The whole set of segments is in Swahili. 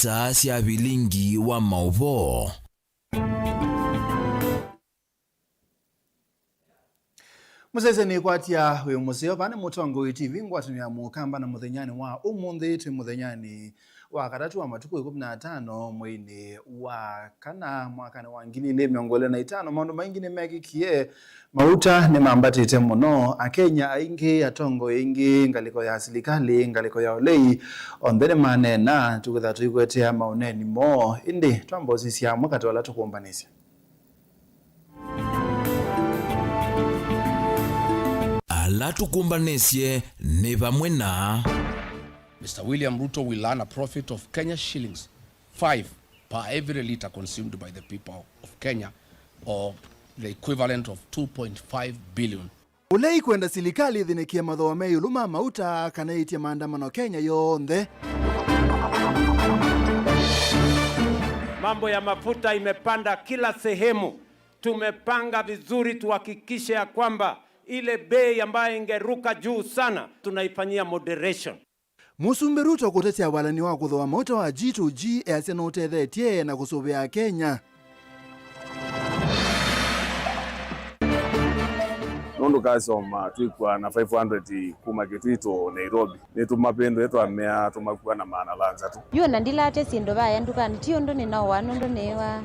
isaa cia bilingi wa mauvo. Musese ni kwatia uyu museo pane Mutongo TV ngwatanira mukamba na muthenyani wa umuthi twi muthenyani wa katatu wa matuku 15 mwini wa kana mwakani wa 2025 maundu maingi ni megikie mauta ni mambatite muno akenya aingi atongo ingi ngaliko ya silikali ngaliko ya olei ondene manena tukutha tuigwetea mauneni mo indi twambozisia mwakati wala tukumbanisya. Ala tukumbanisye ni pamwe na Mr. William Ruto will earn a profit of Kenya shillings 5 per every litre consumed by the people of Kenya, or the equivalent of 2.5 billion. Ulei kwenda silikali dhinikia madhoa meyu luma mauta kanaitia maandamano Kenya yonthe. Mambo ya mafuta imepanda kila sehemu. Tumepanga vizuri tuhakikishe ya kwamba ile bei ambayo ingeruka juu sana tunaifanyia moderation. Musumbi Ruto kutetea walani wa kuthoa mauta wa G2G asena utethetie na kusuvia Kenya. Nondo kasoma tuikwa na 500 kuma Kitwito Nairobi. Netu mapendo yetu amea tumakuwa na maana lanza tu. Yo nandilate sindo baya ndukani tiyo ndo nina wanondo newa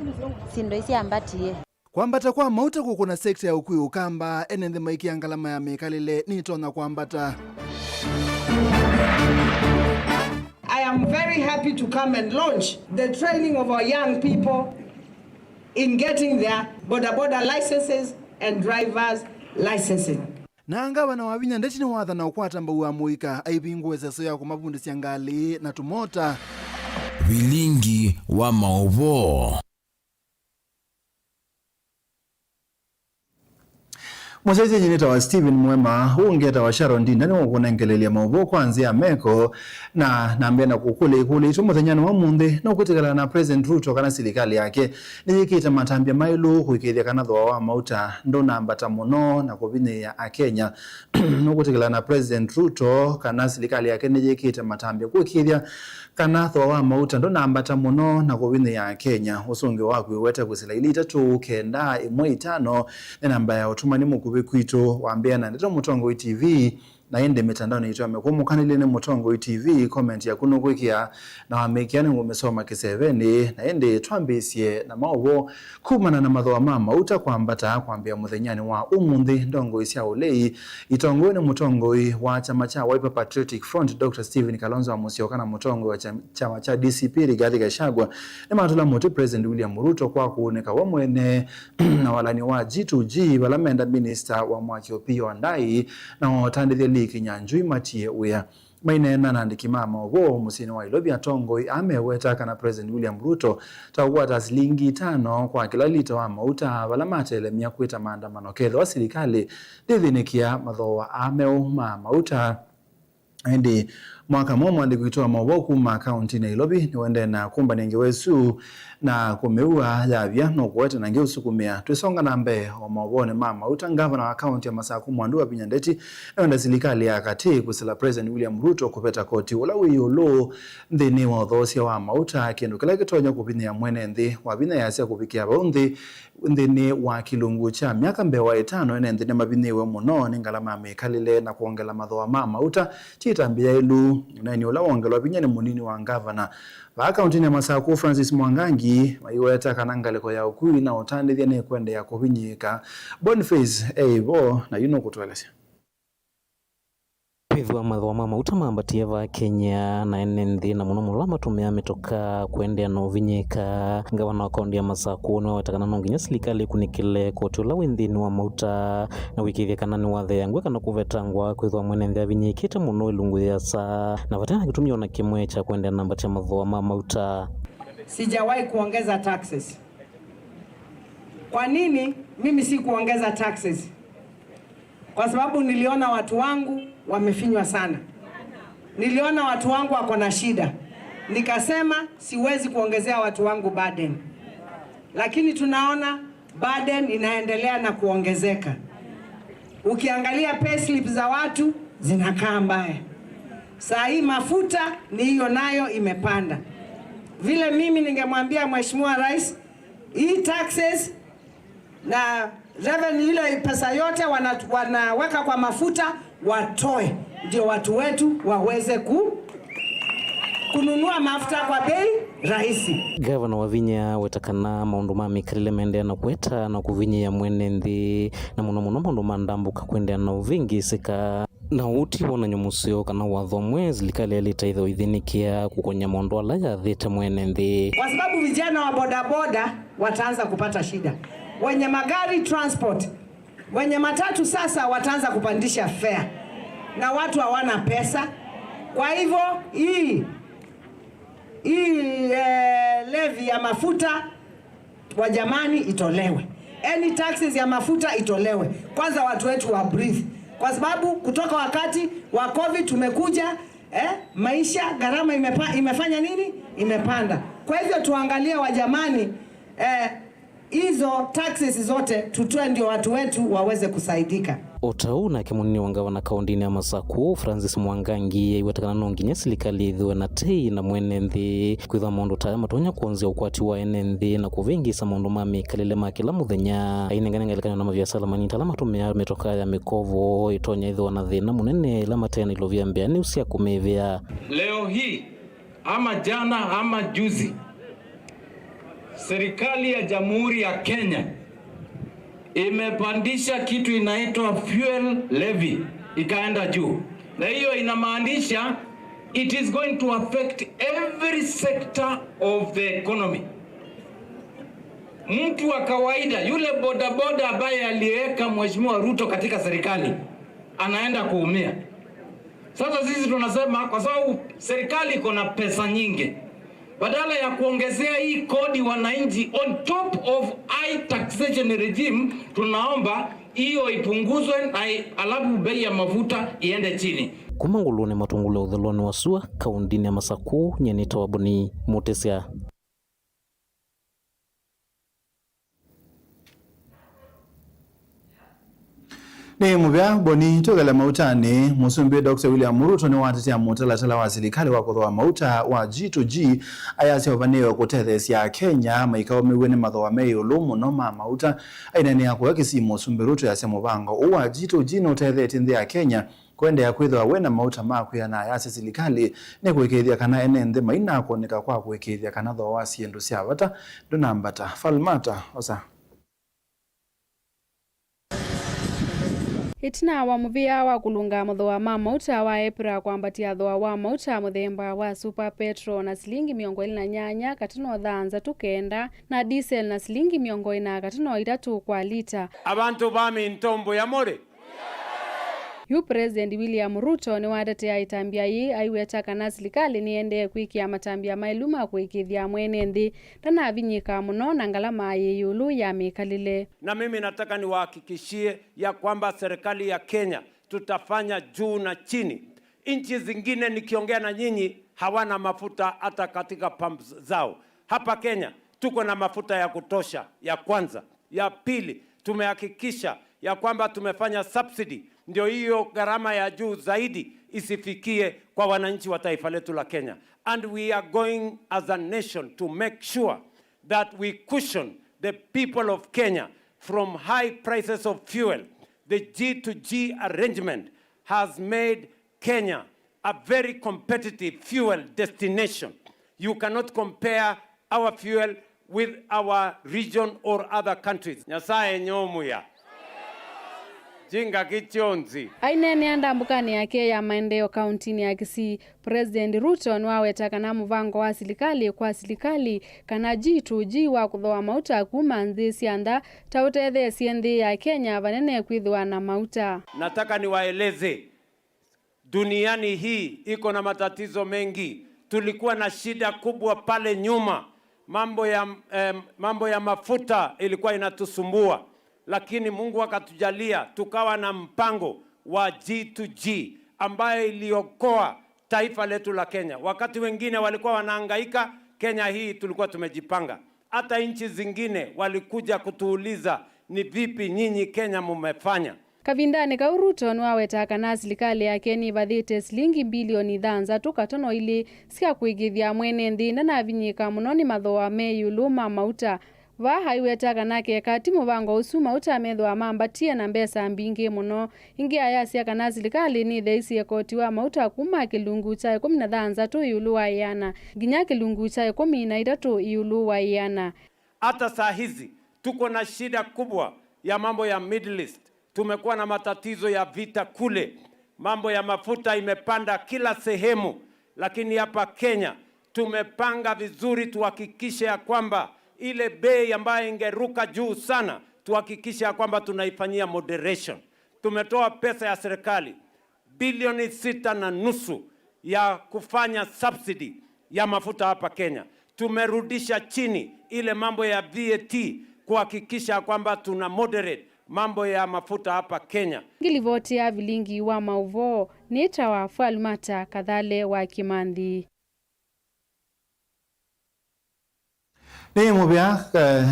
sindo isi ambatie. Kwambata kwa mauta kukuna sekta ya ukui ukamba enende maiki angalama ya mekalile nitona kwambata. I am very happy to come and launch the training of our young people in getting their boda licenses and drivers licensing. Na angawa na wabinya ndeti ni wadha na ukwata mba uamuika aipinguweza soya kumabundi siangali na tumota. bilingi wa mauvo. Mwasaizi jinita wa Steven Mwema, uungeta wa Sharon D. Ndani wakunengelelia mauvo kwanzia meko na nambia na kukule itumu thanyani wa munde na ukutikala na President Ruto kana silikali yake. Nijikita matambia mailu kuikithia kana dhoa wa mauta ndo nambata muno na kubine ya Kenya. Ukutikala na President Ruto kana silikali yake nijikita matambia kuikithia kana dhoa wa mauta ndo nambata muno na kubine ya Kenya. Usungi waku uwete kusila ili itatu kenda imwe itano na namba ya utumani mukubi kwito waambia na ndito Mutongo TV na ende mitandao ni itoa mekumu kanile ni Mutongo TV comment ya kuno kuikia na wamekiani ngumesoma kiseveni na ende tuambisye na maovo kumana na madhoa mama uta kwambata kwambia muthenyani wa umundi ndongo isi ya ulei itongo ni Mutongo wa chama cha Wiper Patriotic Front Dr. Stephen Kalonzo wa Musyoka na Mutongo wa chama cha DCP Rigathi Gachagua ni matula muti President William Ruto kwa kuoneka wa mwene na walani wa G2G walamenda minister wa Mwaki Opiyo Wandayi na watandithia Kinyanjui matie uya mainena nandiki mama ogo musini wa ilobi atongo ameweta kana President William Ruto takuwa shilingi 5 kwa kila lita wa mauta walamate lemia kuita maandamano ketho wa serikali ndithinikia mathoa ameuma mauta endi mwaka mmoja ndi kuitoa mawoku ma county Nairobi ni wende na kumba ninge wesu na kumeua yavya no kuweta na ngeusu kumea tusonga nambe o mawone mama utangava na county ya Masaku Mwandu Binyandeti enda silikali ya kati kusila President William Ruto kupeta koti wala wiyolo ndini wa dhosia wa mauta kendo kila kitonya kupini ya mwene ndi wabina ya sia kupikia bondi ndini wa kilungu cha miaka mbewa 5 ene ndini mabini we muno ningalama amekalile na kuongela madhoa mama uta chitambia ilu na ni ola wongelo binyane munini wa governor ba county ya Masaku Francis Mwangangi maiweta kanangaleko ya ukui na otande thiane kwende ya kubinyika Boniface Ebo na yuno kutueleza Pithwa madhoa mama utamambatia va Kenya na enenthi na muno mulama tumea metoka kwendea no vinyika ngavana wa kaunti ya Masaku ni watakana no nginya silikali kunikile koti ula windhini wa mauta na wikithia kana ni wathe yangwe kana kuvetangwa kwithwa mwenenthi avinyikite muno ilungu ya saa na vatana kitumia na kimwe cha kwendea namba cha madhoa mama uta. Sijawahi kuongeza taxes. Kwa nini mimi si kuongeza taxes? Kwa sababu niliona watu wangu wamefinywa sana. Niliona watu wangu wako na shida. Nikasema siwezi kuongezea watu wangu burden. Lakini tunaona burden inaendelea na kuongezeka. Ukiangalia payslip za watu zinakaa mbaya. Saa hii mafuta ni hiyo nayo imepanda. vile mimi ningemwambia Mheshimiwa Rais, hii taxes na revenue ile pesa yote wanaweka kwa mafuta watoe, ndio watu wetu waweze kununua mafuta kwa bei rahisi. Gavana wa Vinya wetakana maundu mamikalile mende na kweta na kuvinyia mwene nthi na muno maundu mandambuka kwendea na uvingi sika na uti wona nyumusio kana watho mwezi likali alitaitho idhinikia kukonya maundu ala ya thite mwene nthi, kwa sababu vijana wa bodaboda wataanza kupata shida, wenye magari transport, wenye matatu sasa wataanza kupandisha fare na watu hawana pesa. Kwa hivyo hii levy ya mafuta wa jamani itolewe, any taxes ya mafuta itolewe, kwanza watu wetu wa breathe, kwa sababu kutoka wakati wa COVID tumekuja maisha gharama imefanya nini, imepanda. Kwa hivyo tuangalie wa jamani, hizo taxes zote tutoe ndio watu wetu waweze kusaidika. Otau na kimunini wangawa na kaundini ya Masaku Francis Mwangangi iwetakana nonginya serikali ithiwe na tei na mwene nthi kwitha maundu ta matonya kuanzia ukwati wa ene nthi na kuvingisa maundu mamikalile ma kila muthenya ainenganenga ilikanywa na mabiasara manini ala matumia metoka ya mikovo itonya ithiwa na thina munene ila matena ilovia mbea ni usia kumivia. Leo hii ama jana ama juzi, serikali ya Jamhuri ya Kenya imepandisha kitu inaitwa fuel levy ikaenda juu, na hiyo inamaanisha it is going to affect every sector of the economy. Mtu wa kawaida yule bodaboda ambaye aliweka Mheshimiwa Ruto katika serikali anaenda kuumia. Sasa sisi tunasema kwa sababu serikali iko na pesa nyingi, badala ya kuongezea hii kodi wananchi on top of high taxation regime, tunaomba hiyo ipunguzwe na alafu bei ya mafuta iende chini. Kumangulune matungule udholoni wasua kaundini ya Masaku nyenita wabuni Mutesia. Ni mubya boni togala mautani musumbi Dr. William Ruto ni watetea mutalatala wa serikali wa kuthoa mauta wa G2G ayasi obaneo kutethesia Kenya maikao miwene mathoa meyo lumu no mauta ainani yakwa kisi musumbi Ruto yase mubango uwa G2G no tetheti nthi ya Kenya kwende ya kwithwa wena mauta makuya na ayasi serikali ne kwikithia kana ene nthi maina kuoneka kwa kwikithia kana thoa wa siendu cia bata ndunambata Falmata osa. Itina wa muvia wa kulunga muthoa ma mauta wa epra kwambatia thoa wa mauta muthemba wa Super Petro na silingi 28 katino thanza tukenda na diesel na silingi 40 katino 3 kwa lita. Abantu bami ntombo ya more. Yu President William Ruto ni wadatea itambia hii aiweta kana serikali niende kuikia matambia mailuma kuikithia mwene nthi tana vinyika muno na ngalama yeyulu ya mikalile. Na mimi nataka niwahakikishie ya kwamba serikali ya Kenya tutafanya juu na chini. Nchi zingine nikiongea na nyinyi hawana mafuta hata katika pumps zao. Hapa Kenya tuko na mafuta ya kutosha, ya kwanza. Ya pili, tumehakikisha ya kwamba tumefanya subsidy ndio hiyo gharama ya juu zaidi isifikie kwa wananchi wa taifa letu la Kenya. And we are going as a nation to make sure that we cushion the people of Kenya from high prices of fuel. The G2G arrangement has made Kenya a very competitive fuel destination. You cannot compare our fuel with our region or other countries. Nyasaye nyomuya. Jinga kichonzi. Ainene andambukani yake ya maendeleo kauntini ya Kisii, President Ruto nwaweta kana muvango wa serikali kwa serikali kana G2G wa kuthoa mauta kuma nthi cianda tautethesie nthi ya Kenya vanene kwithwa na mauta. Nataka niwaeleze duniani hii iko na matatizo mengi. Tulikuwa na shida kubwa pale nyuma. Mambo ya mafuta ilikuwa inatusumbua. Lakini Mungu akatujalia tukawa na mpango wa G2G ambayo iliokoa taifa letu la Kenya. Wakati wengine walikuwa wanahangaika, Kenya hii tulikuwa tumejipanga. Hata nchi zingine walikuja kutuuliza ni vipi nyinyi Kenya mumefanya. Kavindani ka Ruto nwaweta kana serikali yake ni bathite shilingi bilioni 3.5 ili cia kuigithia mwene nthina na vinyika muno ni mathoa meyulu ma mauta va haiweta kana ke kati mubango usu mauta methwa mambatie na mbesa mbingi muno ingi aya cia kana serikali ni theisi koti wa mauta kuma kilungu cha 13 yulu wa yana ginya kilungu cha 13 yulu wa yana. Hata saa hizi tuko na shida kubwa ya mambo ya Middle East. Tumekuwa na matatizo ya vita kule, mambo ya mafuta imepanda kila sehemu, lakini hapa Kenya tumepanga vizuri tuhakikishe ya kwamba ile bei ambayo ingeruka juu sana tuhakikishe ya kwamba tunaifanyia moderation. Tumetoa pesa ya serikali bilioni 6.5 ya kufanya subsidy ya mafuta hapa Kenya. Tumerudisha chini ile mambo ya VAT kuhakikisha kwamba tuna moderate mambo ya mafuta hapa Kenya. Ngilivoti ya vilingi wa mauvo nita wa Falmata Kadhale wa Kimanthi. Ni mubia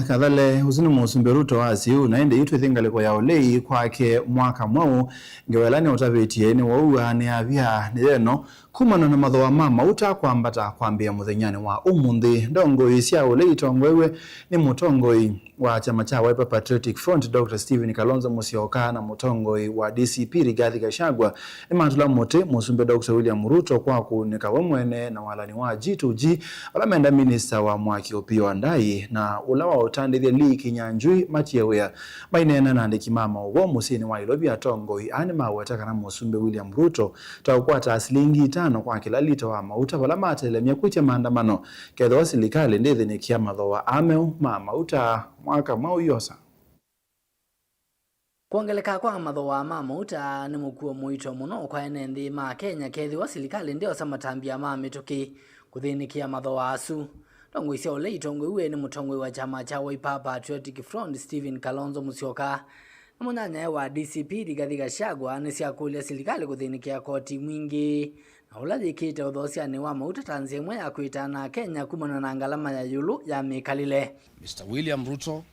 Kadhale uzuni musumbe Ruto wasi unaende yitu ithingaliko ya olei kwake mwaka mwau ngewelani utavitie ni wauwa ni avya ni yeno kumana na mathoa mama utakwambata kwambia muthenyani wa umunthi ndongoi cia olei tongwewe ni mutongoi wa chama cha Wiper Patriotic Front Dr. Stephen Kalonzo Musyoka na mutongoi wa DCP Rigathi Gachagua ni matula mote musumbe Dr. William Ruto kwa kunika wemwene na walani wa G2G walamenda minister wa Mwaki Opiyo Wandayi na ulawa utandithia Lee Kinyanjui Matiewea mainena na ndikimama uwo musini wa ilobi atongoi ani mawetaka na musumbe William Ruto taukwata shilingi 5 kwa kila lita wa mauta wala matelemia kuitia maandamano kedho serikali ndithi ni kia mathoa ameu mauta mwaka mwau yosa. Kuongeleka kwa mathoa ma mauta ni mukuo muito muno kwa ene nthi ma Kenya kethi wa serikali ndio samatambia ma mituki kuthinikia mathoa asu. Tongwe cia olei tongwe uwe ni mutongwe wa chama cha Wiper Patriotic Front Stephen Kalonzo Musyoka na munyanya wa DCP Rigathi Gachagua ni cia kulia serikali kuthinikia koti mwingi na ulathikite uthocia ni wa mauta tanzi mwe ya kuitana Kenya kumana na ngalama ya yulu ya mikalile. Mr. William Ruto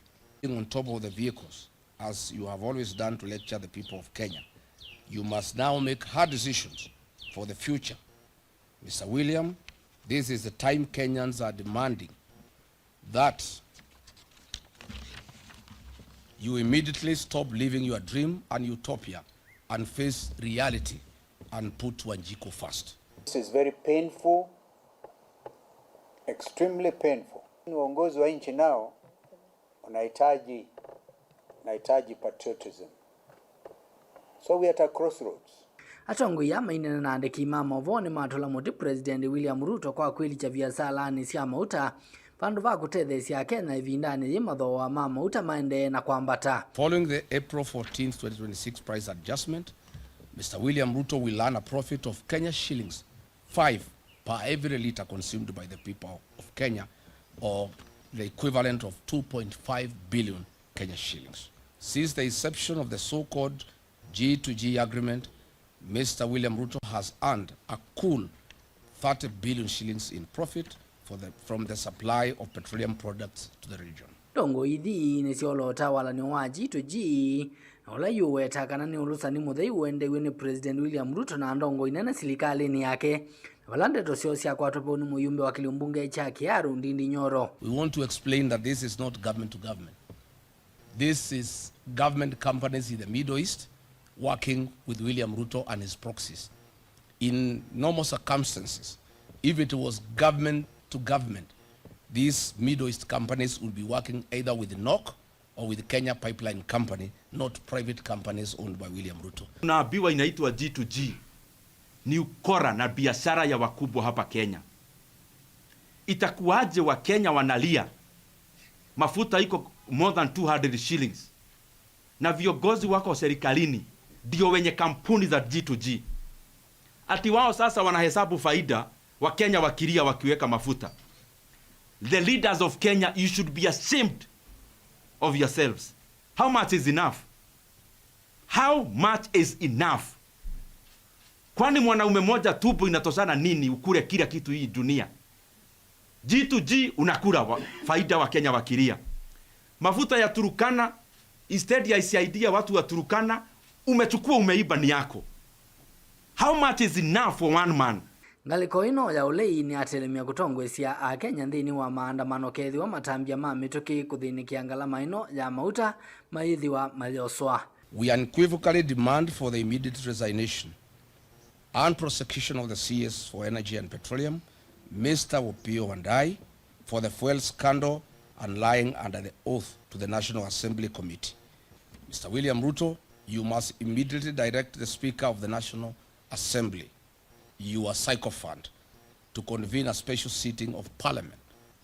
on top of the vehicles as you have always done to lecture the people of Kenya. You must now make hard decisions for the future. Mr. William, this is the time Kenyans are demanding that you immediately stop living your dream and utopia and face reality and put Wanjiku first. This is very painful, extremely painful. Uongozi wa nchi nao unahitaji patriotism. So we are at a crossroads. Atongo ya mainena na ndeki mama vone matola moti President William Ruto kwa kweli cha biashara ni cia mauta pandu va kutethesia Kenya ivindani mathoa ma mauta maende na kwambata. Following the April 14, 2026 price adjustment, Mr. William Ruto will earn a profit of Kenya shillings 5 per every litre consumed by the people of Kenya, or the equivalent of 2.5 billion Kenya shillings. Since the inception of the so-called G2G agreement, Mr. William Ruto has earned a cool 30 billion shillings in profit from the supply of petroleum products to the region. Dongo ithi ni siolo tawala ni wa G2G na ula yuweta kana ni ulusa ni muthei uende wini President William Ruto na ndongo inena serikali ni yake walande tosio cia kwa topo ni muyumbe wa Kilumbunge cha Kiaru Ndindi Nyoro. We want to explain that this is not government to government. This is government companies in the Middle East working with William Ruto and his proxies. In normal circumstances, if it was government to government, these Middle East companies would be working either with NOC or with the Kenya Pipeline Company, not private companies owned by William Ruto. Unaambiwa inaitwa G2G. Ni ukora na biashara ya wakubwa hapa Kenya. Itakuwaje wa Kenya wanalia? Mafuta iko more than 200 shillings. Na viongozi wako serikalini ndio wenye kampuni za G2G. Ati wao sasa wanahesabu faida wa Kenya wakilia wakiweka mafuta. The leaders of Kenya, you should be ashamed of yourselves. How much is enough? How much is enough? Kwani mwanaume moja tupu inatosana nini ukule kila kitu hii dunia? G2G unakula faida wa Kenya wakilia. Mafuta ya Turukana, instead ya isaidia watu wa Turukana, umechukua umeiba ni yako. How much is enough for one man? Ngaliko ino ya ulei ni atelemia kutongwesia a Kenya nthini wa maandamano kethiwa matambia ma mituki kuthinikia ngalama ino ya mauta maithiwa mayoswa. We unequivocally demand for the immediate resignation and prosecution of the CS for Energy and Petroleum, Mr. Opiyo Wandayi, for the fuel scandal and lying under the oath to the National Assembly Committee. Mr. William Ruto, you must immediately direct the Speaker of the National Assembly, your sycophant, to convene a special sitting of Parliament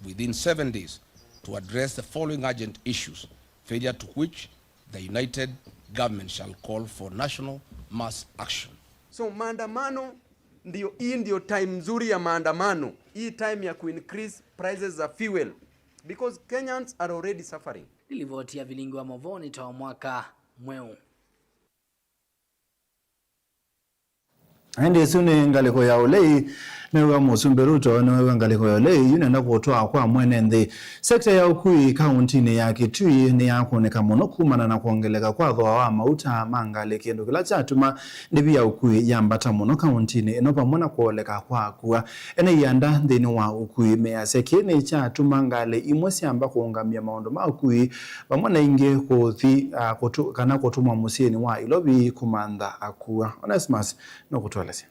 within 7 days to address the following urgent issues, failure to which the united government shall call for national mass action. So maandamano ndio time nzuri ya maandamano. Hii time ya increase prices za fuel because Kenyans are already suffering. Nilivotia vilingi wa Movoni toa mwaka mweu. Ende sune ngaliko ya ulei newa Musumbe Ruto newa ngaliko ya ulei yunenda kutoa kwa mwenende sekta ya ukui kauntini ya Kitui ni yakuoneka muno kumana na kuongeleka kwa wa mauta mangale kiendo kila chatuma ndibi ya ukui yambata muno kauntini enopa mwana kuoleka kwa kuwa ene yanda ndeni wa ukui meyase kene chatuma ngale imwesi amba kuongamia maondo ma ukui bamwana inge kuthi kana kutuma musieni wa ilobi kumanda akuwa Onesmus no kutuelezea.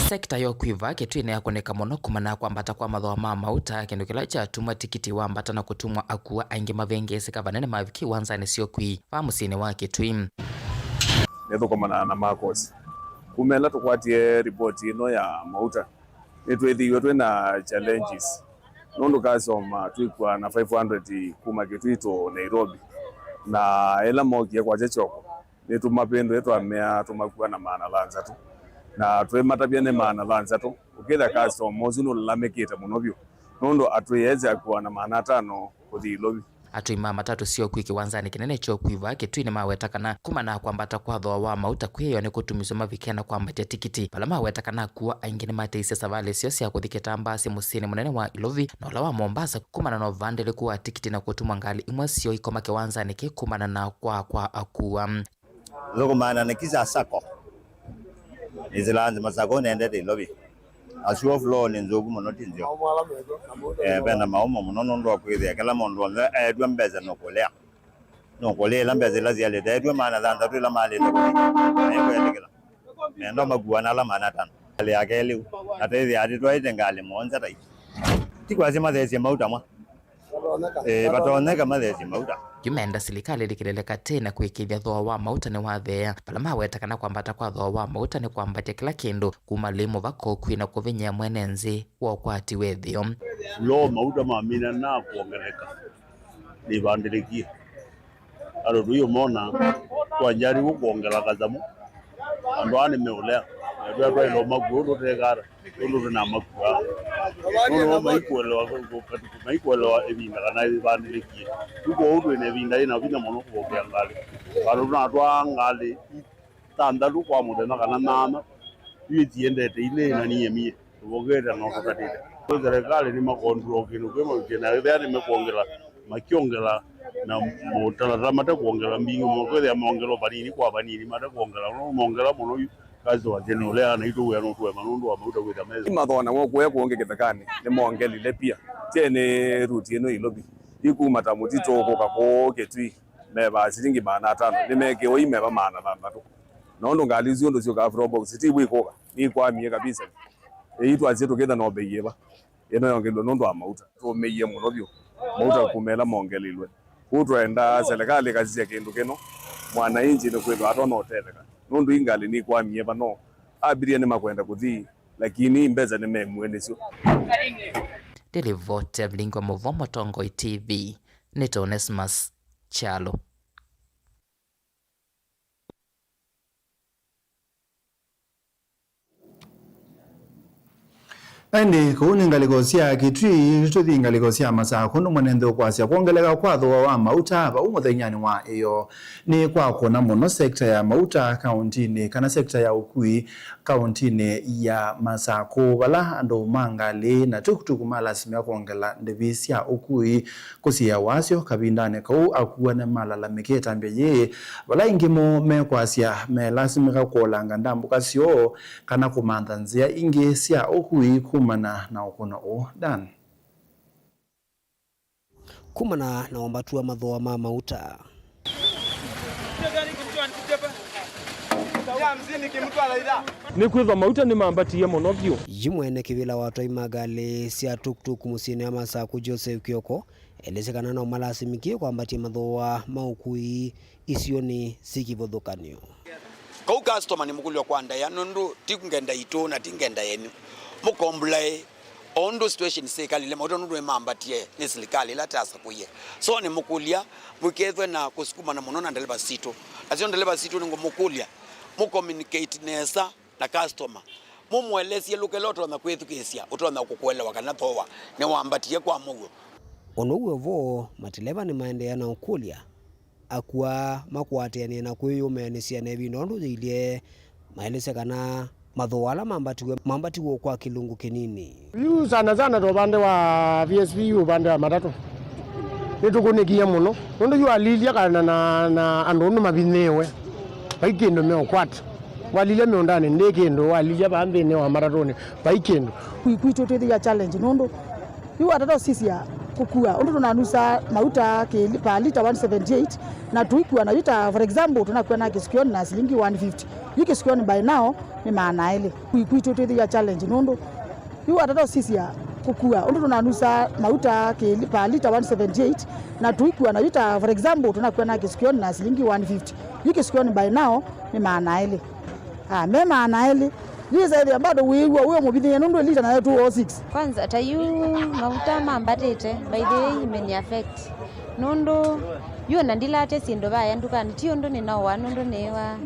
Sekta yo kuiva Kitui ya kuoneka muno kumana kwambata kwa mathoa ma mauta kindu kila chatuma tikiti wambata na kutumwa akuwa aingi mavengesi kavanene maviki wanzani sio kui famusini wa Kitui. Neto kumana na makosi kumela tukwatie ripoti ino ya mauta nitwethiwe twina challenges nundu kasoma twikwa na 500 kuma Kitui to Nairobi na ela mokia kwa chechoko nitu mapendo yetu amea tumakuwa na maana lanza tu na twe matabia ne maana lanza tu ukitha customer zino lamekita munobyo nondo atuyeze akuwa na maana tano kuthi lobi atuima matatu sio kwiki wanzani kinene cho kuiva Kitui ni mawetakana kumana kwambata kwa thoa wa mauta kwiyo ni kutumizo mavikena kwambatia tikiti pala mawetakana kuwa aingine mateise savale sio sia kuthiketa mbasi musini munene wa Ilovi na ula wa Mombasa kumana no vandele kuwa tikiti na kutumwa ngali imwe sio ikomake wanzani ke kumana na kwa akuwa loko mana nikiza sako izilanzi masako nende Ilovi asio flow ni nzogu muno tinzio bena maumo muno ndo kwithia kala mondo edwa mbeza no kolea mbeza lazi ale edwa mana danda tu la mali to ayo yadikala ndo maguana la mana tan ale akeli atezi ati to itengali monza tai tikwazi madhesi mauta mwa batoneka madhesi mauta Jumenda silikali likileleka tena kuikithia thoa wa mauta ni wathea pala mawetakana kwambata kwa thoa wa mauta ni kwambatia kila kindu kuma limo vako kwina kuvinya mwenenzi wa ukwati wethio lo mauta mamina na kuongeleka ni vandilikia alo tuyo mona kwa njari kuongela kazamu andwani meulea ndio kwa ilo maguru tegara ulu na makwa no maikuelewa evinga kana vandilikia tuko udu ene vinda ina vina mono kuokea ngali alo na twa ngali tanda lu kwa mudena kana nana yiziendete ile na niemie tugogera no kutadida serikali ni makontrol kinu kema kina yani mekuongela makiongela na mutala mata kuongela mbingi mokwe ya maongelo banini kwa banini mata kuongela no mongela mono kazi wa jenolea na itu ya notu manundu wa mauta kwita meza mathona wo kuongekethekani ni mongelile pia tene ruti ino Ilobi iku matamuti toko kako Kitui meba siringi maana tano nimeke oime ba maana tatu nondo ngalizio ndo sio ka afrobox tibwi koka ni kwa mie kabisa itu azeto ketha no beyeba eno yongelo nondo amauta to meye munobyo mauta kumela mongelilwe kutwenda serikali kazi ya kindu keno mwana inji ni kwetu atona hoteleka nondo ingali ni kwa mie bano abiria ni makwenda kuthi lakini mbeza ni memwende sio Delivote Vlingwa Movomo Tongoi TV Nito Onesmus Chalo. Andi kuuni ngalikosya kitwi tuthi ngalikosya masa kuno mwenendo kwasya kuongeleka kwatho wa mauta aba umuthenyani wa iyo ni kwa kuona muno sekta ya mauta kauntini kana sekta ya ukui kauntini ya Masako bala ando mangali na tukutuku malasimia kuongela ndivisia ukui kusia wasyo kabindane kau akuwa na malalamike tambia ye bala ingimo mekwasya melasimika kuolanga ndambu kasyo kana kumanthanzia ingi sia ukui kumana na ukuna o dan kumana na wambatua mathoa ma mauta ni kwitha mauta ni mambatie muno biu yimwene kivila watu imagali sia tuktuk musini ya Masako Joseph Kioko elesekana na malasimiki kwambatie mathoa maukui isioni sikivothukanio kau customer ni mukulio kwanda ya nundu tikungenda ito na tingenda yenu mukomblai ondo situation serikali le mauta nundu mambatie ni serikali la tasa kuye so ni mukulia mukethwe na kusukuma na muno na ndeleba sito asio ndeleba sito ngo mukulia mu communicate nesa na customer mumwelesie lukeloto na kwethukesia utona kukuelewa kana thowa ne wambatie kwa mugo onowe vo matileva ni maendelea na ukulia akua makwatiania na kwiyumenisia na bindu ndu zilie maelese kana mathoala mambatiwe kwa kilungu kinini yu sana to bande wa VSPU bande wa matatu nitukunikia muno ndu yu alilia kana na andu mabinewe baikendo me okwata walile me ondane ndekendo walilia bambe ne wa maratoni baikendo kuito tete ya challenge nondo yu atata sisi ya kukua ndu tunanusa mauta ke pa liter 178 na tuikua na liter for example tunakuwa na kisikioni na shilingi 150 yike sikioni by now ni maana ile kuito tete ya challenge nondo yu atata sisi ya kukua ndu tunanusa mauta ke pa liter 178 na tuikua na liter for example tunakuwa na kisikioni na shilingi 150 yike sikioni by now ni maana ile mema ana ile Liza ile bado wewe mubidhi nundu lita na 206 kwanza tayu mafuta mambatete by the way imeni affect nundu yo nandilate sindo baya ndukani tiondo ni nao wanundu newa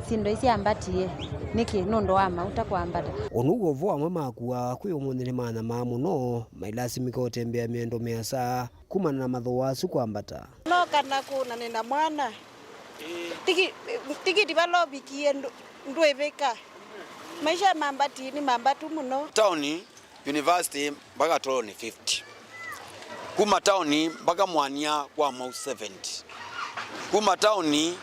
sindo isi ambatie niki nundu wa mauta kwambata onugo vo amwe makuwa kwi umunene mana mamuno mailasimika otembea miendo measa kumana na mathoa su kwambata no kana kuna nena mwana tiki divalo bikie ndweveka maisha mambati ni mambatu muno towni university mpaka toni 50 kuma towni mpaka mwania kwa mau 70 kuma towni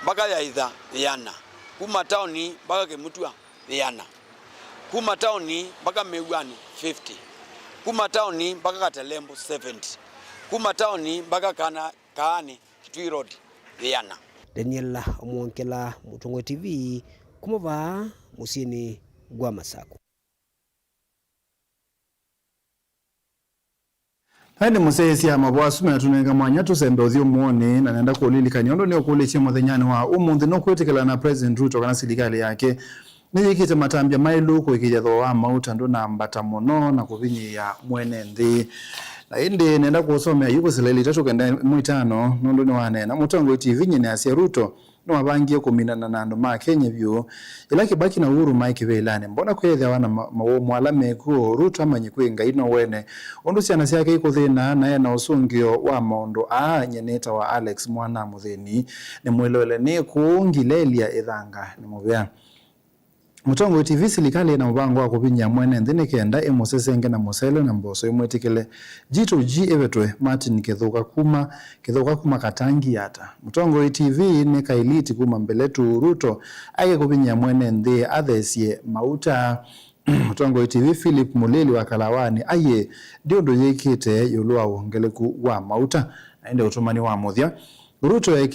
mpaka yaitha yana kuma towni mpaka kemutua yana kuma towni mpaka mewani 50 kuma towni mpaka Katelembo 70 kuma towni mpaka kaani Kitui Road yana Daniela Mwonkela Mutongo TV kumova musini gwa Masako Hadi musesi ya mabwasu na tunenga mwanya tusembe uthio muone na nenda kuulilika nyondo ni okuleche muthenyani wa umuthi no kwetekela na President Ruto kana serikali yake niyikite matambia mailu kuikija thoa mauta ndo na mbata muno na kuvinyi ya mwene nthi na indi nenda kusomea yuko sileli tatu kenda mwitano nondo ni wanena Mutongo TV nyine asia Ruto no mabangie kuminana na andu ma Kenya vyo ila Kibaki na Uhuru Mike Velane mbona kwethe wana mwalame ku Ruto amanyi kwinga ino wene undu ciana ciake ikuthina na ena usungio wa maundu nyeneta wa Alex Mwana Mutheni ni mwelole ni kuungilelia ithanga ni muvea Mutongo TV serikali na mbango wa kupinya mwene nthini kenda emosesenge na mosele na mboso imwetikile G2G evetwe Martin Kithuka kuma Katangi yata Mutongo TV ni kailiti kuma mbeletu Ruto age kupinya mwene nthi athesie mauta Mutongo TV Philip Muleli wa Kalawani aye ndio yekite yulwa wongeleku wa mauta aende utumani wa muthia Ruto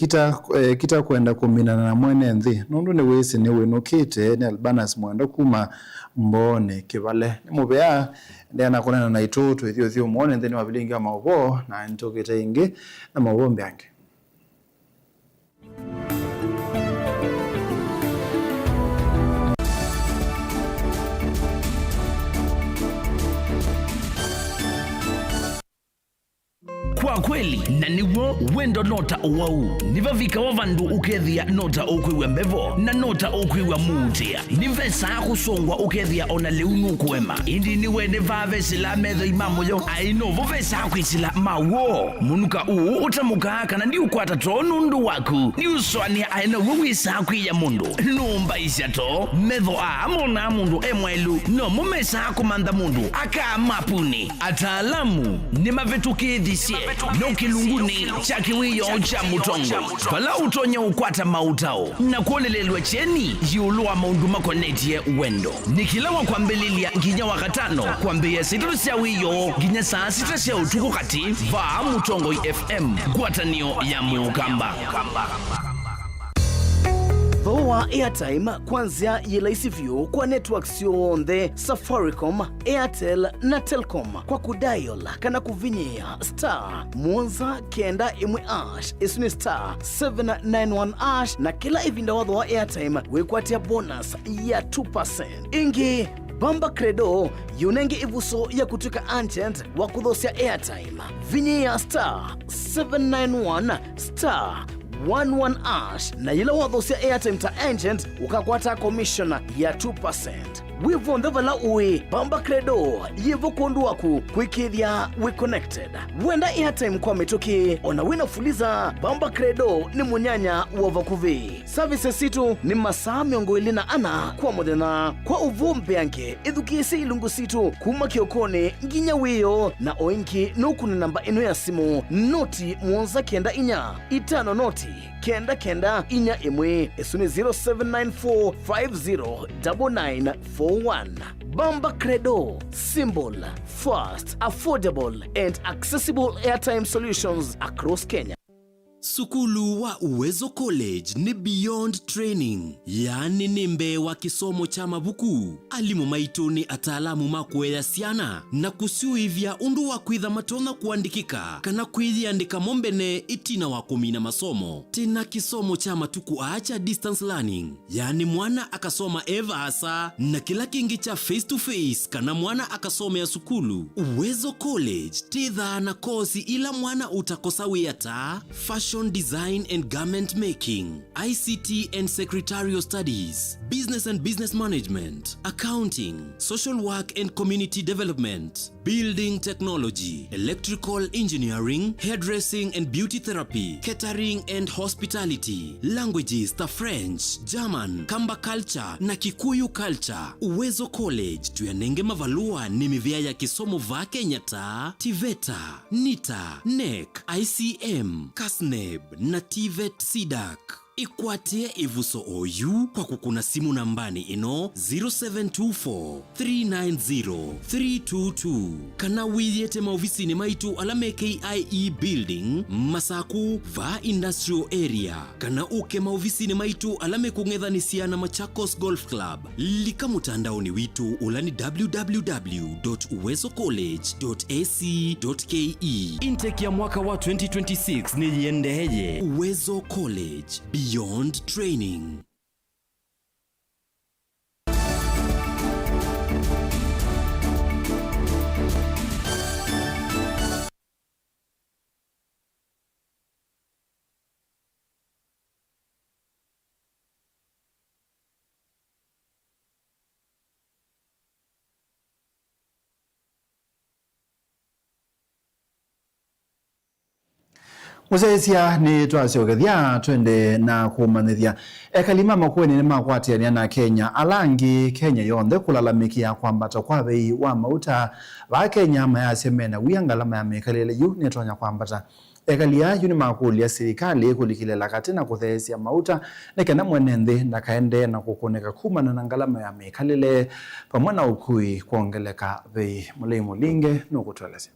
kita kwenda kuminana na mwene nthi nundu ni wisi ni winukite ni Albanas mwenda kuma mbone kivale ni mubea ndiana kunena na itutu ithio mwene nthi ni wabilingi wa maubo na ntokite ingi na maubo mbyange Kwa wa kweli na niwo wendo nota uwau niva vika wa vandu ukethia nota ukwiwe mbevo na nota ukwiwe muutia nive saa kusongwa ukethia ona leunu kuema indi niwe nevave sila metho imamoyo aino vove saa kwisila mawo munuka uu utamuka kana ndi ukwata to nundu waku ni uswania aina wewe saa kwiya mundu numba isyato metho amona mundu emwelu no mumesa kumanda mundu aka mapuni ataalamu ni mavetukidhisye no kilunguni cha kiwiyo cha mutongo pala utonya ukwata mautao na kuolelelwa cheni yiulua maundu makonetie wendo nikilawa kwa mbelilia nginya wakatano kwa mbeya sitrusya wiyo nginya saa sitrusya utuku kati va mutongo FM kwatanio ya Mukamba. Voa airtime kwanzia yelaisivyo kwa networks yonthe Safaricom, Airtel na Telcom kwa kudial kana kuvinyia star Mwanza kenda imwe ash isuni star 791 ash na kila ivinda wadho wa airtime wekwatia bonus ya 2%. Ingi Bamba Credo yunenge ivuso ya kutuka ancient wa kudhosia airtime vinyia star 791 star 11 ash na yila wadhosia airtime ta agent ukakwata commission ya 2%. Wivo ndhevala uwe Bamba Credo yevo kondu waku kwikithia we connected wenda airtime kwa metoke ona wina fuliza Bamba Credo ni munyanya wavakuvi services situ ni masaa miongo ilina ana kwa modena kwa uvumpe yanke edukisi ilungu situ kuma kiokone nginya wiyo na oinki nuku ni namba ino ya simu noti Mwanza kenda inya itano noti kenda inya imwe esuni 0794509941. Bamba Credo, simple, fast, affordable and accessible airtime solutions across Kenya. Sukulu wa Uwezo College ni beyond training, yani nimbe wa kisomo cha mabuku. Alimu maituni ataalamu makwea siana na kusiuivya undu wa kwitha matona kuandikika kana kwithia andika mombene itina wa kumina masomo. Tena kisomo cha matuku acha distance learning, yani mwana akasoma eva asa na kila kingi cha face to face kana mwana akasoma ya sukulu. Uwezo College titha na kosi ila mwana utakosa wiyata fashion design and garment making, ICT and secretarial studies, business and business management, accounting, social work and community development, building technology, electrical engineering, hairdressing and beauty therapy, catering and hospitality, languages ta French, German, Kamba culture na Kikuyu culture. Uwezo College tuyanenge mavalua ni mivia ya kisomo va Kenya ta TVETA, NITA, NEC, ICM, KASNEB na TVET SIDAC. Ikwatie ivuso oyu kwa kukuna simu nambani ino 0724-390-322 kana wiyete maofisini maitu alame KIE building Masaku va industrial area kana uke maofisini maitu alame kungethanisia na Machakos Golf Club lika mutandaoni witu ulani www.uwezocollege.ac.ke. Intake ya mwaka wa 2026 ni yendeheye. Uwezo College, beyond training. Musaisia ni twasiogethia twende na kumanithia ekalima makweni ni makwatiania na Kenya alangi Kenya yonthe kulalamikia kwambata kwa bei wa mauta ba Kenya mayasemena wiangalama ya mekalele yu netonya kwambata ekalia yu ni makulia serikali kulikilela katina kuthesia mauta nekena mwenende na kaende na kukoneka kumana na ngalama ya mekalele pamwana ukui kuongeleka bei Mulei Linge nukutweleze.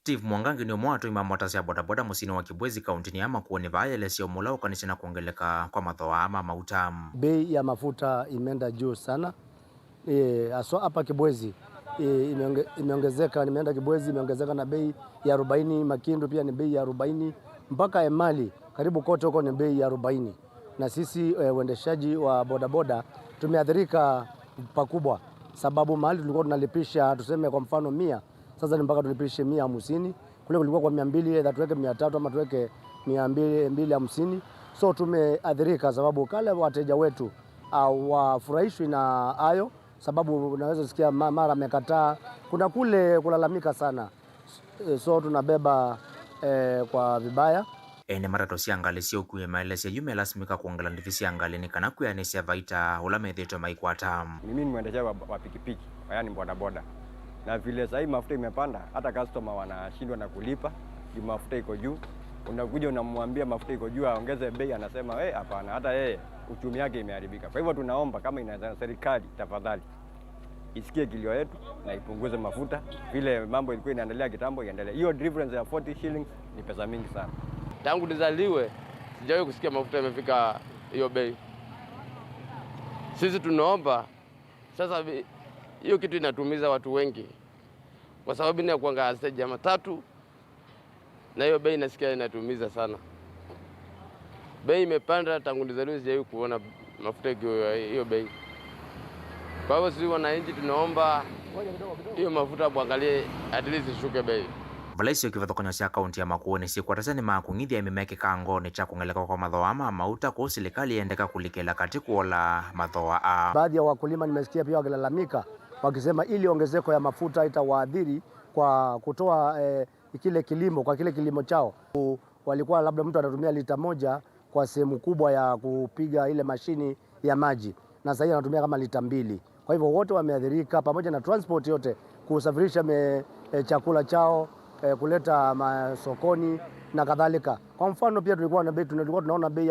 Steve Mwangangi ni mwato imamwatasia bodaboda musini wa Kibwezi kauntini ama kuoni vaelesio mulao kanisina kuongeleka kwa mathoa ama mauta. Bei ya mafuta imeenda juu sana. Aswa hapa Kibwezi imeongezeka, nimeenda Kibwezi imeongezeka na bei ya 40, Makindu pia ni bei ya 40, mpaka Emali karibu kote huko ni bei ya 40. Na sisi uendeshaji wa bodaboda tumeathirika pakubwa, sababu mahali tulikuwa tunalipisha tuseme kwa mfano 100, sasa ni mpaka tulipishe 150, Kule kulikuwa kwa 200, either tuweke 300 ama tuweke 250. So tumeadhirika sababu kale wateja wetu wafurahishwi na hayo, sababu unaweza sikia mara amekataa, kuna kule kulalamika sana. So tunabeba kwa vibaya. Ene marato siangali sio kuye maelese yume lasmika kuongela ndivisi angali ni kana kuyanisia vaita ulame dhito maikwata. Mimi ni mwendesha wa pikipiki, yani bodaboda. Na vile sasa mafuta imepanda, hata customer wanashindwa na kulipa, mafuta iko juu. Unakuja unamwambia mafuta iko juu aongeze bei, anasema hapana, hata yeye uchumi yake imeharibika. Kwa hivyo tunaomba kama inaweza serikali tafadhali isikie kilio yetu na ipunguze mafuta. Vile mambo ilikuwa inaendelea kitambo iendelee. Hiyo difference ya 40 shillings ni pesa mingi sana. Tangu nizaliwe sijawahi kusikia mafuta yamefika hiyo bei. Sisi tunaomba sasa, hiyo kitu inatumiza watu wengi, kwa sababu ni kuanga stage ya matatu, na hiyo bei nasikia inatumiza sana. Bei imepanda tangu nizaliwe, sijawahi kuona mafuta hiyo bei. Kwa hivyo sisi wananchi tunaomba hiyo mafuta muangalie at least ishuke bei. Valaisio kivathokonya cia kaunti ya Makueni sikwatasani makungithia imemeke kango cha kungeleka kwa mathoa ama mauta kwa serikali endeka kulikela kati kuola mathoa. Baadhi ya wakulima nimesikia pia wakilalamika wakisema ili ongezeko ya mafuta itawaadhiri kwa kutoa kile kilimo chao. Walikuwa labda mtu anatumia lita moja kwa sehemu kubwa ya kupiga ile mashini ya maji, na sasa anatumia kama lita 2. Kwa hivyo wote wameadhirika, pamoja na transport yote, kusafirisha chakula chao kuleta masokoni na kadhalika. Kwa mfano pia tulikuwa tunaona bei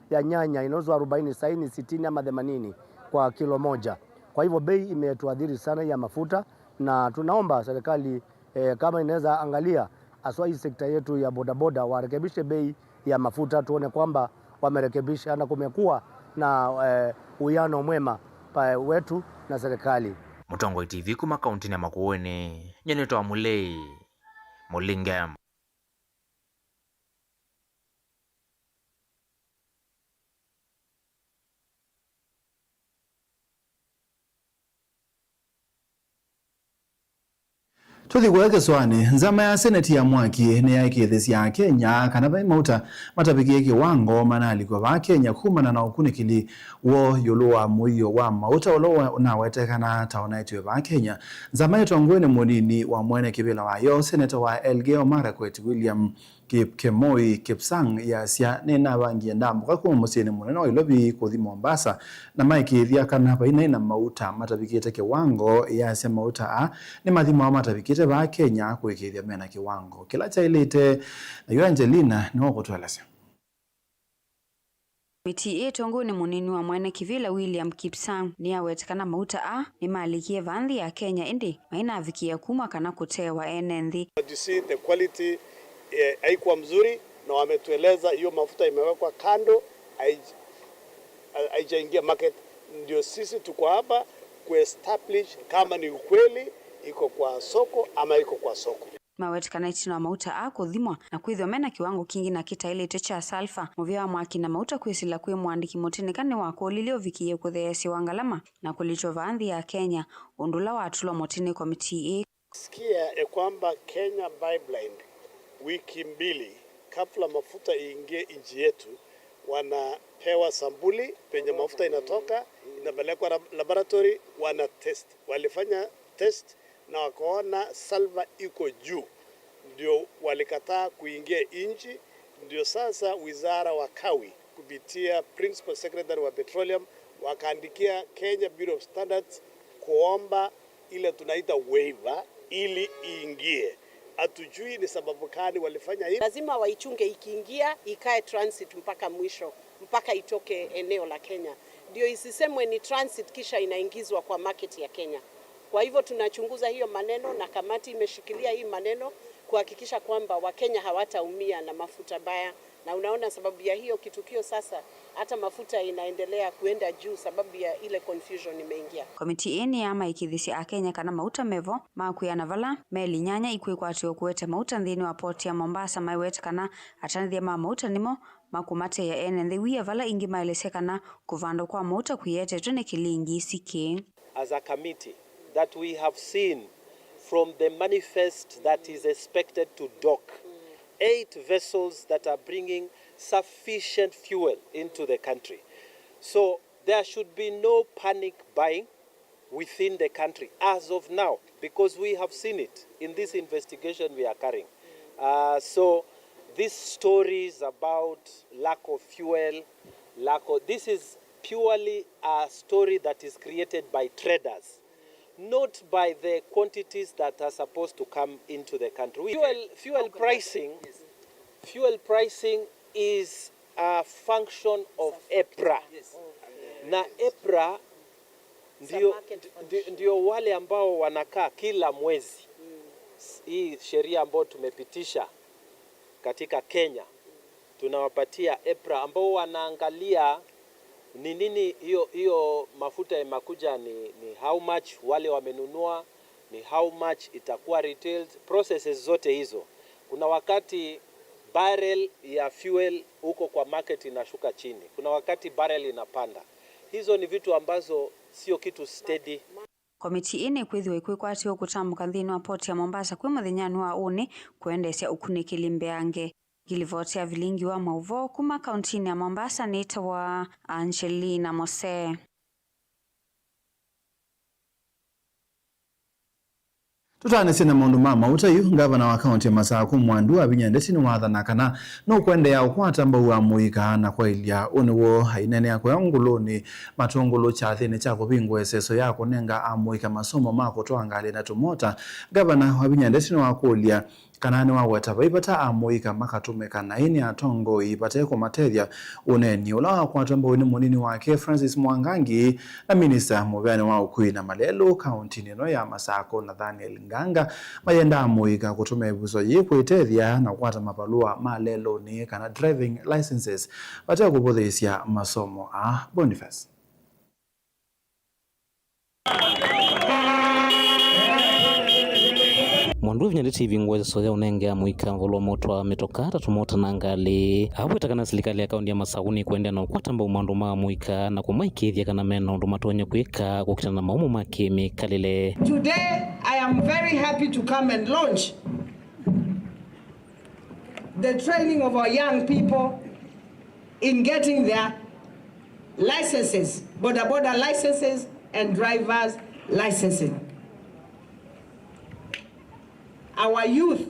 ya nyanya inauzwa 40, sasa ni 60 ama 80 kwa kilo moja. Kwa hivyo bei imetuadhiri sana ya mafuta, na tunaomba serikali kama inaweza angalia aswa hii sekta yetu ya bodaboda warekebishe bei ya mafuta, tuone kwamba wamerekebisha na kumekuwa na uwiano mwema wetu na serikali. Mutongo TV kuma kaunti ya Makueni, nyenyeto wa Mulei Mulingam. Tuthi kweke swani, nzama ya seneti ya mwaki ni ya ikithisi ya Kenya kana vai mauta matapikie kiwango manali kwa va Kenya kumana na ukunikili wo yuluwa muiyo wa mauta ulowa na wetekana taona yetu va Kenya. Nzama yetu angwene munini wa mwene kibila wa yo seneta wa Elgeyo Marakwet William Kemoi Kipsang ya sia nena bangi ndambo kwa kuma musini munene wa ilobi kuthi Mombasa na maikithia kana baina ina mauta matapikie kiwango ya sia mauta ni mathimo wa matapikie ba Kenya kuikithia mena kiwango kila cha ilete na yo Angelina ni okutweleza. Miti etongo ni munini wa mwene kivila William Kipsang ni awetekana mauta ni malikie vandhi ya Kenya indi maina avikia kuma kana kutewa enenthi. You see the quality haikuwa mzuri, na wametueleza hiyo mafuta imewekwa kando, haijaingia market. Ndio sisi tuko hapa kuestablish kama ni ukweli iko kwa soko ama iko kwa soko. Mawetekana itino wa mauta kuthimwa na kwithwa mena kiwango kingi na kitailete cha sulfur muvia wa mwaki na mauta kwisila kwi mwandiki motinekane wako lilio vikie kutheesi wangalama na kulicho vandhi ya Kenya undula wa atulo motini komiti. Sikia kwamba Kenya Pipeline wiki mbili kabla mafuta iingie nchi yetu wanapewa sampuli penye mafuta inatoka, inapelekwa laboratory, wana test. Walifanya test na wakaona sulfur iko juu, ndio walikataa kuingia nchi. Ndio sasa wizara wa Kawi kupitia Principal Secretary wa Petroleum wakaandikia Kenya Bureau of Standards kuomba ile tunaita waiver ili iingie. Hatujui ni sababu gani walifanya hivi. Lazima waichunge, ikiingia ikae transit mpaka mwisho, mpaka itoke eneo la Kenya, ndio isisemwe ni transit kisha inaingizwa kwa market ya Kenya. Kwa hivyo tunachunguza hiyo maneno na kamati imeshikilia hii maneno kuhakikisha kwamba Wakenya hawataumia na mafuta baya, na unaona sababu ya hiyo kitukio sasa hata mafuta inaendelea kuenda juu sababu ya ile confusion imeingia. Komiti eni ama ikithisi a Kenya kana mauta mevo makuyana vala meli nyanya ikwikwatio kuwete mauta nthini wa port ya Mombasa maiwete kana atanithia ma mauta nimo makumate ya enenthi wia vala ingi maelesekana kuvando kwa mauta kuyete tune kilingi sike. As a committee that we have seen from the manifest that is expected to dock, 8 vessels that are bringing sufficient fuel into the country. So there should be no panic buying within the country as of now, because we have seen it in this investigation we are carrying. So these stories about lack of fuel, this is purely a story that is created by traders, not by the quantities that are supposed to come into the country. Fuel pricing is a function of EPRA. Na EPRA ndio wale ambao wanakaa kila mwezi. Hii sheria ambayo tumepitisha katika Kenya, tunawapatia EPRA ambao wanaangalia ni nini hiyo mafuta yamekuja, ni how much wale wamenunua, ni how much itakuwa retailed, processes zote hizo. Kuna wakati barrel ya fuel huko kwa market inashuka chini, kuna wakati barrel inapanda. Hizo ni vitu ambazo sio kitu steady. Komiti ine kwithiwa ikwikwatio gutambuka nthini wa port ya Mombasa kwi muthinyani wa uni kuendesya ukunikili mbeange. Gilivotia vilingi wa mauvo kuma kauntini ya Mombasa nita wa Angelina Mose. Tutanese na maundu ma mauta yu ngavana wa kaunti ya Masaku Mwandu abinyendesi ni wathana kana no kwende ya ukwata mbau wa muika na kwa ilia uniwo hainene ya kwa nguloni matongolo cha thini cha kubingwa eseso yako nenga amuika masomo mako toangali na tumota. Gavana wa binyendesi ni wakulia kanani wa wataba ipata amuika makatumeka na ini atongo ipate kwa matethia uneni ula kwa mbau ni munini wake Francis Mwangangi na minister muvyani wa ukui na malelo kaunti nino ya Masaku na Daniel Nganga mayenda amuika kutume ibuzo yiku itethia na kwata mapalua malelo ni kana driving licenses wate kubothesia masomo Boniface. Mwandu vinyande TV ngweze soya unenge amuika mvolo moto wa metokata tumota na ngali aweta kana silikali ya kaundi ya Masakuni kuendea na ukwata mba umandu maa amuika na kumaikithia kana mena undu matonya kuika kukita na maumu makimi kalile. Today I am very happy to come and launch the training of our young people in getting their licenses, border licenses and driver's licensing. Our youth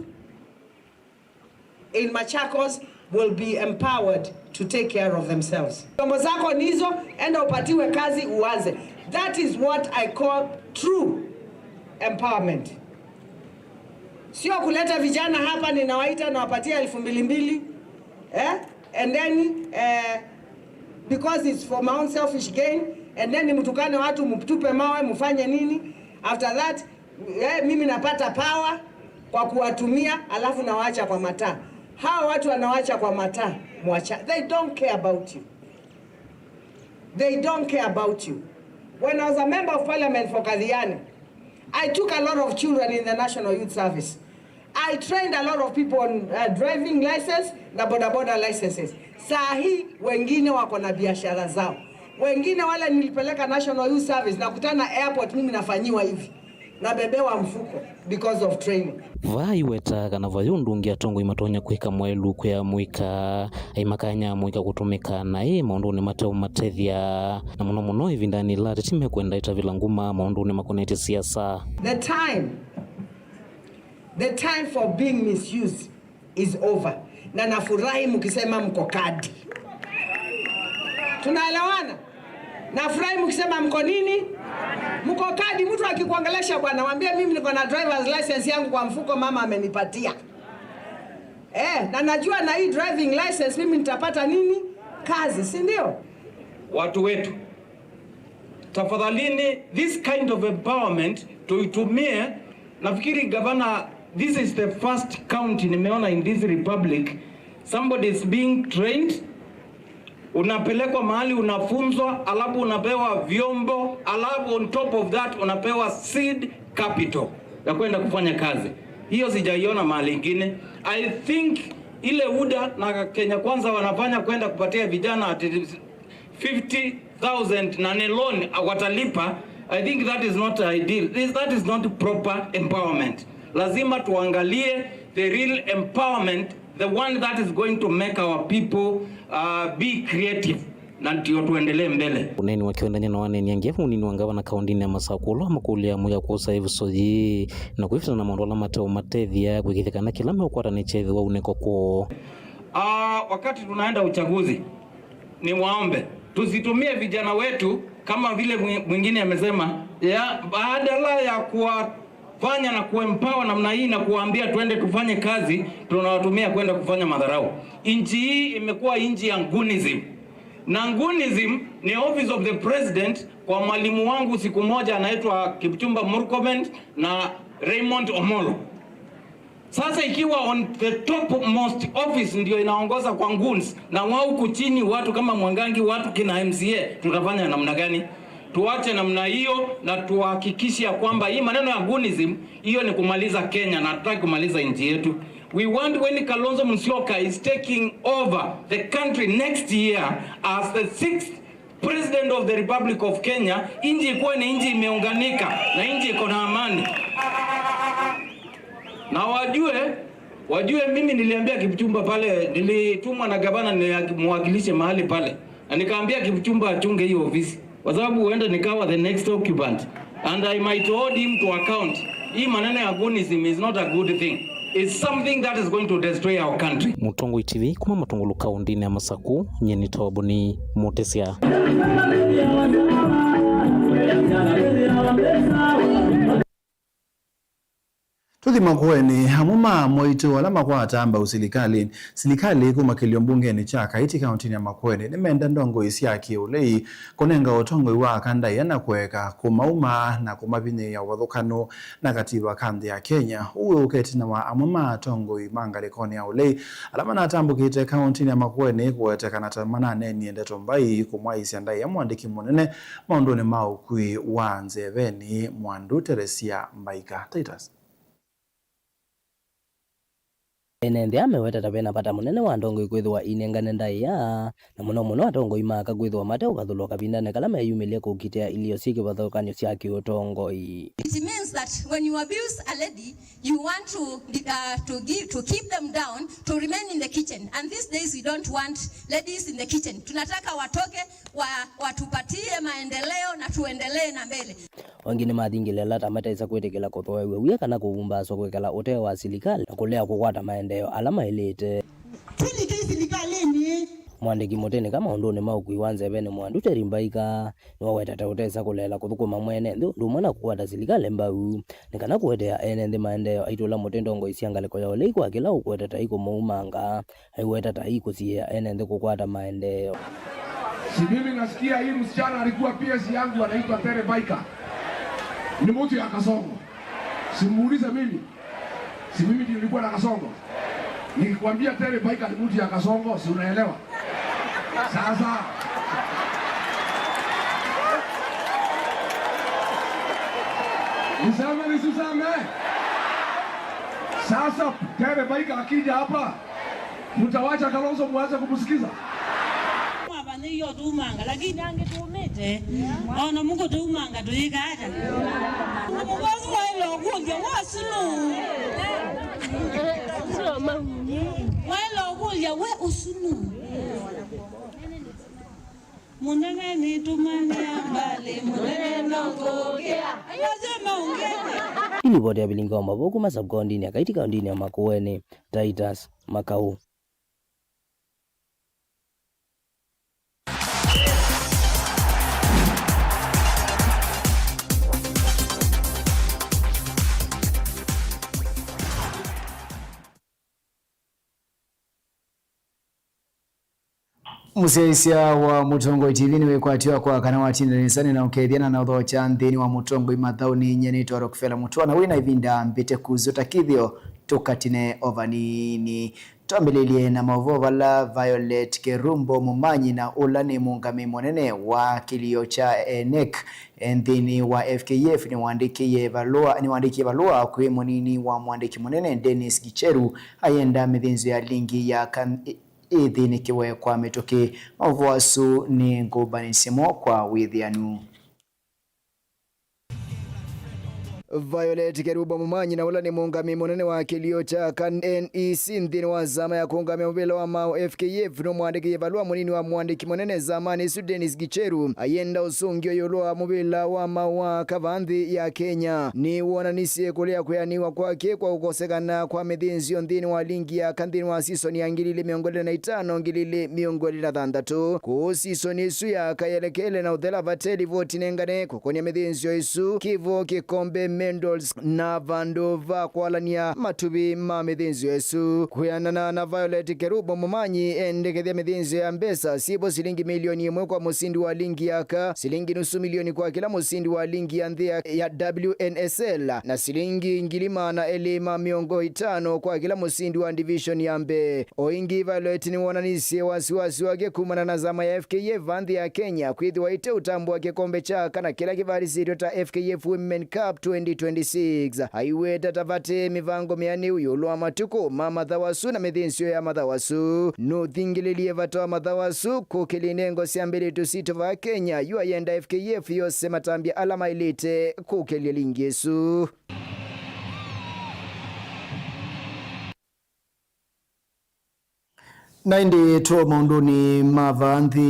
in Machakos will be empowered to take care of themselves. Tombo zako nizo, enda upatiwe kazi uanze. That is what I call true empowerment. Sio kuleta vijana hapa ninawaita na wapatia 2,200 and then because it's for my own selfish gain, and then mtukane watu mtupe mawe mfanye nini? After that mimi napata power kwa kuwatumia alafu nawaacha kwa mataa. Hawa watu wanawacha kwa mataa, mwacha. They don't care about you. They don't care about you. When I was a member of parliament for Kadhiani, I took a lot of children in the National Youth Service. I trained a lot of people on driving license na bodaboda licenses. Saa hii wengine wako na biashara zao. Wengine wale nilipeleka National Youth Service na kutana airport mimi nafanyiwa hivi. Na bebewa mfuko because of training. Vai weta kana vayundungi atongo imatonya kuika mwelu kwa muika imakanya muika kutumika na maundu ni mateo matethia na muno hivi ndani lati time kwenda itavila maundu ni makoneti siasa. The time for being misused is over. Na nafurahi mkisema mko kadi. Tunaelewana? Nafurahi mkisema mko nini? Mko kadi. Mtu akikuangelesha bwana mwambie mimi niko na driver's license yangu kwa mfuko mama amenipatia. Na najua na hii driving license mimi nitapata nini? Kazi, si ndio? Watu wetu, tafadhalini, this kind of empowerment tuitumie. Nafikiri governor, this is the first county nimeona in this republic somebody is being trained. Unapelekwa mahali unafunzwa, alafu unapewa vyombo, alafu on top of that unapewa seed capital ya kwenda kufanya kazi. Hiyo sijaiona mahali ingine. I think ile UDA na Kenya Kwanza wanafanya kwenda kupatia vijana 50,000 na loan watalipa I think that is not ideal. That is not proper empowerment. Lazima tuangalie the real empowerment, the one that is going to make our people be creative. Na ndio tuendelee mbele. Uneni wakiwendanya na waneni angefu unini wangawa na kaundini ya masakulo makulia moja kuosa hivu soji na kuifisa na mandola mateo matevia kukithikana kila meukwata ni chevi wa uneko kuo. Wakati tunaenda uchaguzi ni waombe tusitumie vijana wetu kama vile mwingine amesema badala ya kuwafanya na kuempower namna hii na kuambia twende tufanye kazi, tunawatumia kwenda kufanya madharau. Inchi hii imekuwa inchi ya ngunism. Na ngunism ni office of the president. Kwa mwalimu wangu siku moja anaitwa Kipchumba Murkomen na Raymond Omolo. Sasa ikiwa on the top most office ndio inaongoza kwa nguns na wao kuchini watu kama Mwangangi, watu kina MCA, tutafanya namna gani? Tuache namna hiyo na tuhakikishe kwamba hii maneno ya ngunism hiyo ni kumaliza Kenya na tutaki kumaliza nchi yetu. We want when Kalonzo Musyoka is taking over the country next year as the 6th president of the Republic of Kenya, nchi ikuwe ni nchi imeunganika na nchi iko na amani. Na wajue mimi niliambia Kipchumba pale, nilitumwa na gavana nimwakilishe mahali pale. Na nikaambia Kipchumba achunge hiyo ofisi kwa sababu huenda nikawa the next occupant and I might hold him to account. Hii maneno ya gunism is not a good thing. It's something that is going to destroy our country. Mutongo TV kuma matongolo kaundini ya masaku nyeni tobuni motesia. Tuthima kuweni hamuma moito wala makwata amba silikali kuma kilio mbungeni cha Kaiti County ya Makueni nimenda ndongo isi yake ulei konenga otongo iwa kanda yana kuweka kumauma na kumabine ya wathukano na katiba kandi ya Kenya uwe uketi na wa amuma tongo imanga likoni ya ulei alama na atambukite County ya Makueni kuweteka na tamana neni ende tombai kumwaisi andai ya mwandiki munene maundoni mao kui wanze veni Mwandu Teresia Mbaika. Titus Enende ameweta tapena pata munene wa ndongo ikwithwa inengane ndai ya na muno atongo imaka kwithwa mateo kathulo kabindane kala meyumilie kukitea ilio siki bathokanyo cia kiutongo i. It means that when you abuse a lady you want to keep them down to remain in the kitchen, and these days we don't want ladies in the kitchen. Tunataka watoke watupatie maendeleo na tuendelee na mbele. Wengine mathingilela tamataisa kwetekela kuthoewe wia kana kuvumbaswa kwekala uteo wa serikali na kulea kukwata maendeleo alama ilite mwandiki mutene kama undone maukui wanze bene Mwandu Terimbaika no wetata utesa kulela kuthukuma mwene ndu mwana kukwata serikali mbau nikana kuwetea ene maendeleo aitola mutendongo isiangaleko ya ole kwa kila ukwetata iko muumanga aiwetata iko sia ene kukwata maendeleo. Si mimi nasikia hii msichana alikuwa PS yangu anaitwa Terimbaika. Ni mtu ya Kasongo. Simuulize mimi. Si mimi ndio nilikuwa na Kasongo. Nikikwambia Terimbaika ni mtu ya Kasongo, si unaelewa? Sasa niseme. Sasa Terimbaika akija hapa mtawacha Kalonzo muanze kumsikiza. Hiyo tumanga lakini angetumete ona Mungu tumanga tuikaja ngozi walo kunje wasunu sio mauni walo kunje we usunu munene ni tumani ambale munene nongokea lazima ungene ili bote ya bilinga wa maboku masabkondini ya Kaiti County ya Makueni. Titus Makau. Museisia wa Mutongo TV ni wekwatiwa kwa kanawati nisani na ukethiana na uthocha nthini wa Mutongo imathauni nyenitwa Rockefeller Mutwana wina ivinda mbite kuzota kithio tukatine ovanini twambĩrĩrie na maũvovala Violet Kerumbo Mumanyi na ulani mungami monene wa kilio cha ENEC nthini wa FKF ni wandikie balua kwi munini wa mwandiki monene Dennis Gicheru ayenda mithinzo ya lingi ya ithini kiwe kwa metoke mavuasu ni ngubanisimo kwa withianu. Violet Kerubo Mumanyi na ula ni muungami munene wa kilio cha NEC nthini wa zama ya kuungami mubila wa mao FKF no mwandiki yevalua munini wa mwandiki munene zamani Dennis Gicheru ayenda usungio yolua mubila wa mao wa kavanthi ya Kenya ni wonanisie kulea kuyaniwa kwake kwa kukosekana kwa mithinzio nthini wa lingi ya kanthini wa season ya 2025 2026 ku season isu ya kayelekele na uthela vateli voti nengane kukonia mithinzio isu kivo kikombe medals na vandova kwalania matubi ma mithinzio isu kuyanana na Violet Kerubo Mumanyi endekethia mithinzio ya mbesa sibo silingi milioni 1 kwa musindi wa lingi yaka, silingi nusu milioni kwa kila musindi wa lingi ya nthi ya WNSL na silingi ngilima na elima miongo 5 kwa kila musindi wa division ya mbe. Oingi Violet ni wonanisie wasiwasi wake kumana na zama ya FKF nthi ya Kenya kwithiwa ite utambo wa kikombe cha kana kila kivarisiro ta FKF Women Cup 2026 haiweta tavate mivango miani uyulwa matuko mamathawasu na mithinsio ya mathawasu nuthingililie vatoa mathawasu kukilinengo sia mbili tusito va Kenya yua yenda FKF yose matambia alama ilite kukelia lingesu. Naindi to maunduni mavanthi